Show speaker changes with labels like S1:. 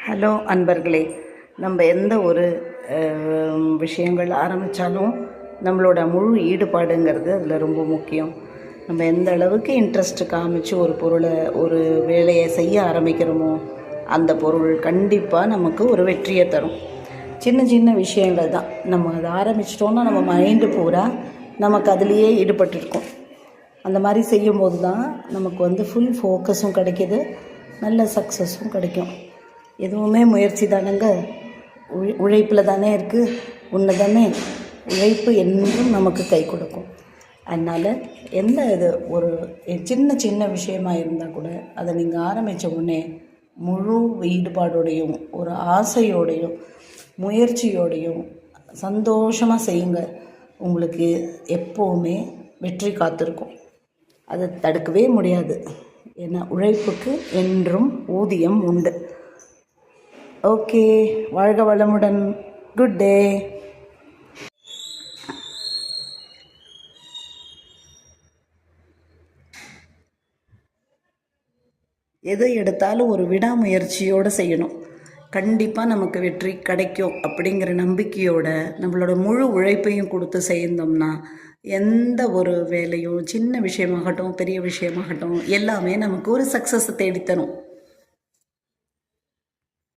S1: Hello அன்பர்களே, நம்ம எந்த ஒரு விஷயங்கள் ஆரம்பித்தாலும் நம்மளோட முழு ஈடுபாடுங்கிறது அதில் ரொம்ப முக்கியம். நம்ம எந்த அளவுக்கு இன்ட்ரெஸ்ட் காமிச்சு ஒரு வேலையை செய்ய ஆரம்பிக்கிறோமோ அந்த பொருள் கண்டிப்பாக நமக்கு ஒரு வெற்றியை தரும். சின்ன சின்ன விஷயங்கள் தான். நம்ம அதை ஆரம்பிச்சிட்டோன்னா நம்ம மைண்டு பூரா நமக்கு அதுலேயே ஈடுபட்டுருக்கோம். அந்த மாதிரி செய்யும்போது தான் நமக்கு ஃபுல் ஃபோக்கஸும் கிடைக்கிது, நல்ல சக்ஸஸும் கிடைக்கும். எதுவுமே முயற்சி தானேங்க, உழைப்பில் தானே இருக்குது. உன்னை தானே உழைப்பு என்றும் நமக்கு கை கொடுக்கும். அதனால் எந்த ஒரு சின்ன சின்ன விஷயமாக இருந்தால் கூட அதை நீங்கள் ஆரம்பித்த உடனே முழு ஈடுபாடோடையும் ஒரு ஆசையோடையும் முயற்சியோடையும் சந்தோஷமாக செய்யுங்க. உங்களுக்கு எப்போவுமே வெற்றி காத்திருக்கும். அதை தடுக்கவே முடியாது. ஏன்னா உழைப்புக்கு என்றும் ஊதியம் உண்டு. ஓகே, வாழ்க வளமுடன். Good day. எதை எடுத்தாலும் ஒரு விடாமுயற்சியோடு செய்யணும். கண்டிப்பாக நமக்கு வெற்றி கிடைக்கும் அப்படிங்கிற நம்பிக்கையோட நம்மளோட முழு உழைப்பையும் கொடுத்து செய்தோம்னா எந்த ஒரு வேலையும் சின்ன விஷயமாகட்டும் பெரிய விஷயமாகட்டும் எல்லாமே நமக்கு ஒரு சக்ஸஸை தேடித்தரும்.